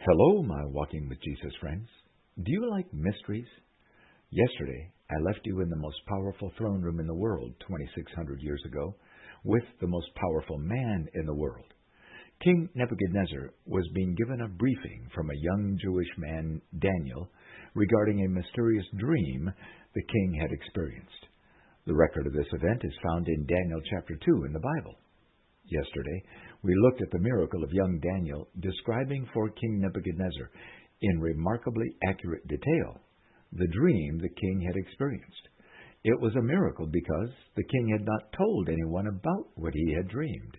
Hello, my Walking with Jesus friends. Do you like mysteries? Yesterday, I left you in the most powerful throne room in the world 2,600 years ago with the most powerful man in the world. King Nebuchadnezzar was being given a briefing from a young Jewish man, Daniel, regarding a mysterious dream the king had experienced. The record of this event is found in Daniel chapter 2 in the Bible. Yesterday, we looked at the miracle of young Daniel describing for King Nebuchadnezzar in remarkably accurate detail the dream the king had experienced. It was a miracle because the king had not told anyone about what he had dreamed.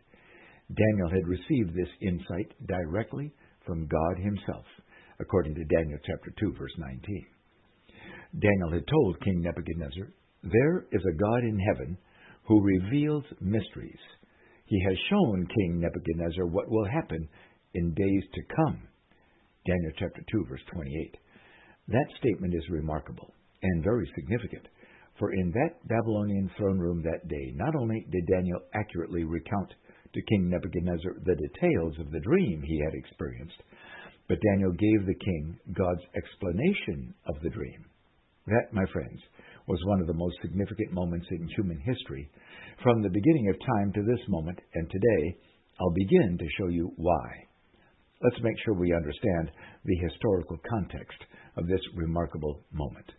Daniel had received this insight directly from God himself, according to Daniel chapter 2, verse 19. Daniel had told King Nebuchadnezzar, "There is a God in heaven who reveals mysteries. He has shown King Nebuchadnezzar what will happen in days to come." Daniel chapter 2, verse 28. That statement is remarkable and very significant, for in that Babylonian throne room that day, not only did Daniel accurately recount to King Nebuchadnezzar the details of the dream he had experienced, but Daniel gave the king God's explanation of the dream. That, my friends, was one of the most significant moments in human history, from the beginning of time to this moment, and today I'll begin to show you why. Let's make sure we understand the historical context of this remarkable moment.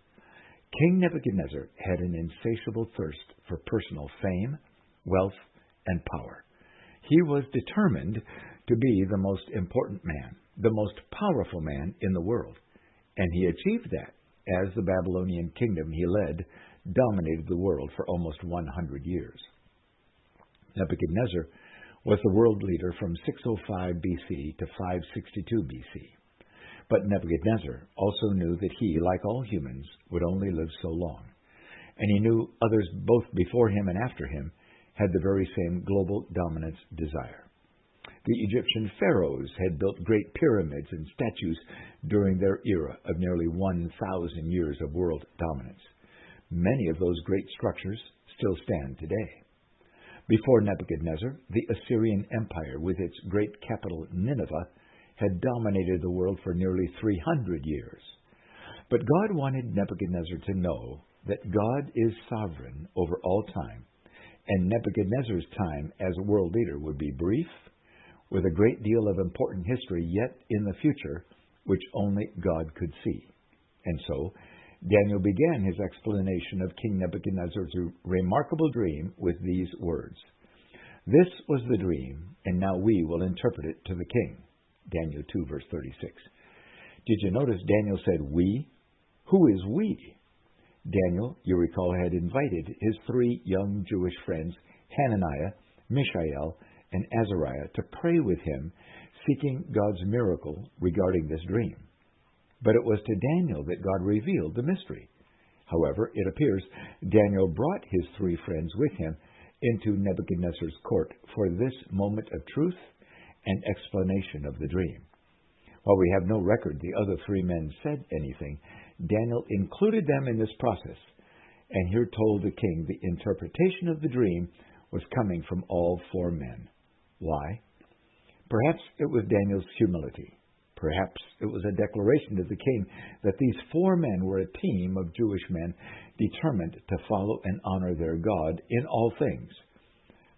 King Nebuchadnezzar had an insatiable thirst for personal fame, wealth, and power. He was determined to be the most important man, the most powerful man in the world, and he achieved that as the Babylonian kingdom he led dominated the world for almost 100 years. Nebuchadnezzar was the world leader from 605 BC to 562 BC. But Nebuchadnezzar also knew that he, like all humans, would only live so long. And he knew others both before him and after him had the very same global dominance desire. The Egyptian pharaohs had built great pyramids and statues during their era of nearly 1,000 years of world dominance. Many of those great structures still stand today. Before Nebuchadnezzar, the Assyrian Empire, with its great capital Nineveh, had dominated the world for nearly 300 years. But God wanted Nebuchadnezzar to know that God is sovereign over all time, and Nebuchadnezzar's time as world leader would be brief, with a great deal of important history yet in the future, which only God could see. And so, Daniel began his explanation of King Nebuchadnezzar's remarkable dream with these words. "This was the dream, and now we will interpret it to the king." Daniel 2, verse 36. Did you notice Daniel said we? Who is we? Daniel, you recall, had invited his three young Jewish friends, Hananiah, Mishael, and Azariah, to pray with him, seeking God's miracle regarding this dream. But it was to Daniel that God revealed the mystery. However, it appears Daniel brought his three friends with him into Nebuchadnezzar's court for this moment of truth and explanation of the dream. While we have no record the other three men said anything, Daniel included them in this process, and here told the king the interpretation of the dream was coming from all four men. Why? Perhaps it was Daniel's humility. Perhaps it was a declaration to the king that these four men were a team of Jewish men determined to follow and honor their God in all things.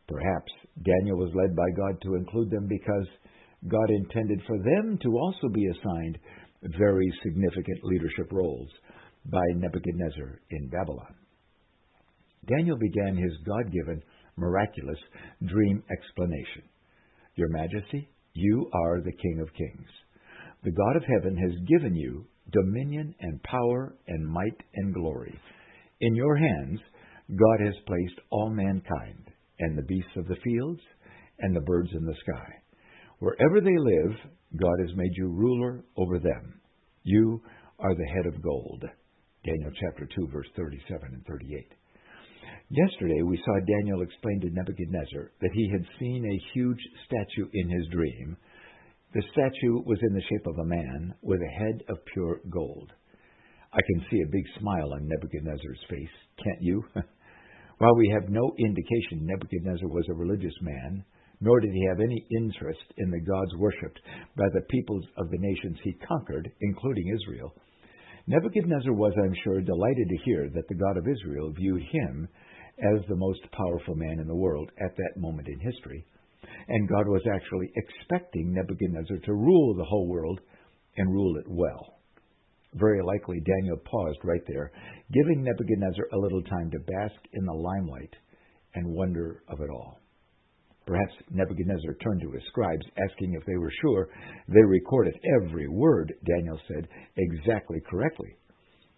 Perhaps Daniel was led by God to include them because God intended for them to also be assigned very significant leadership roles by Nebuchadnezzar in Babylon. Daniel began his God-given, miraculous dream explanation. "Your Majesty, you are the King of Kings. The God of heaven has given you dominion and power and might and glory. In your hands, God has placed all mankind, and the beasts of the fields, and the birds in the sky. Wherever they live, God has made you ruler over them. You are the head of gold." Daniel chapter 2, verse 37 and 38. Yesterday, we saw Daniel explain to Nebuchadnezzar that he had seen a huge statue in his dream. The statue was in the shape of a man with a head of pure gold. I can see a big smile on Nebuchadnezzar's face, can't you? While we have no indication Nebuchadnezzar was a religious man, nor did he have any interest in the gods worshipped by the peoples of the nations he conquered, including Israel. Nebuchadnezzar was, I'm sure, delighted to hear that the God of Israel viewed him as the most powerful man in the world at that moment in history, and God was actually expecting Nebuchadnezzar to rule the whole world and rule it well. Very likely Daniel paused right there, giving Nebuchadnezzar a little time to bask in the limelight and wonder of it all. Perhaps Nebuchadnezzar turned to his scribes, asking if they were sure they recorded every word Daniel said exactly correctly.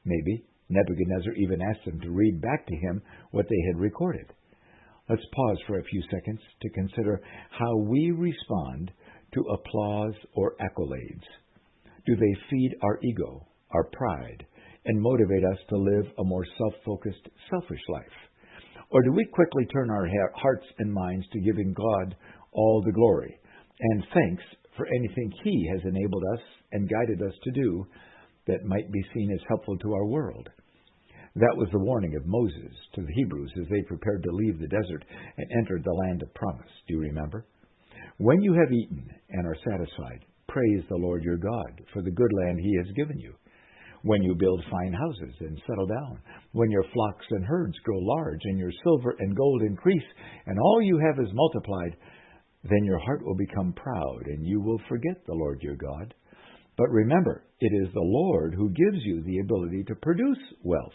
Maybe Nebuchadnezzar even asked them to read back to him what they had recorded. Let's pause for a few seconds to consider how we respond to applause or accolades. Do they feed our ego, our pride, and motivate us to live a more self-focused, selfish life? Or do we quickly turn our hearts and minds to giving God all the glory and thanks for anything He has enabled us and guided us to do that might be seen as helpful to our world? That was the warning of Moses to the Hebrews as they prepared to leave the desert and enter the land of promise. Do you remember? When you have eaten and are satisfied, praise the Lord your God for the good land He has given you. When you build fine houses and settle down, when your flocks and herds grow large, and your silver and gold increase, and all you have is multiplied, then your heart will become proud, and you will forget the Lord your God. But remember, it is the Lord who gives you the ability to produce wealth.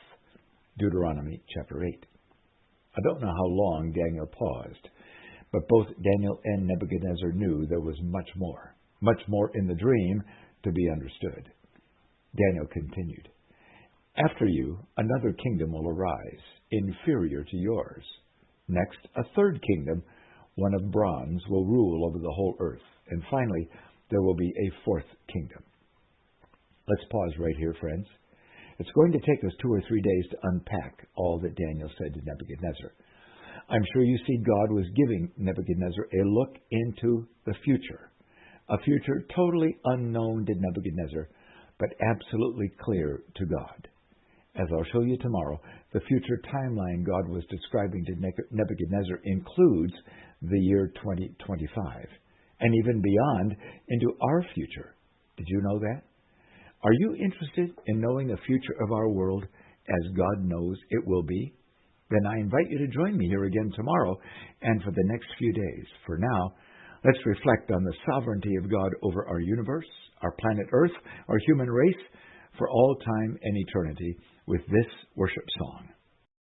Deuteronomy chapter 8. I don't know how long Daniel paused, but both Daniel and Nebuchadnezzar knew there was much more in the dream to be understood. Daniel continued, "After you, another kingdom will arise, inferior to yours. Next, a third kingdom, one of bronze, will rule over the whole earth. And finally, there will be a fourth kingdom." Let's pause right here, friends. It's going to take us 2 or 3 days to unpack all that Daniel said to Nebuchadnezzar. I'm sure you see God was giving Nebuchadnezzar a look into the future, a future totally unknown to Nebuchadnezzar, but absolutely clear to God. As I'll show you tomorrow, the future timeline God was describing to Nebuchadnezzar includes the year 2025, and even beyond into our future. Did you know that? Are you interested in knowing the future of our world as God knows it will be? Then I invite you to join me here again tomorrow and for the next few days. For now, let's reflect on the sovereignty of God over our universe, our planet Earth, our human race, for all time and eternity with this worship song.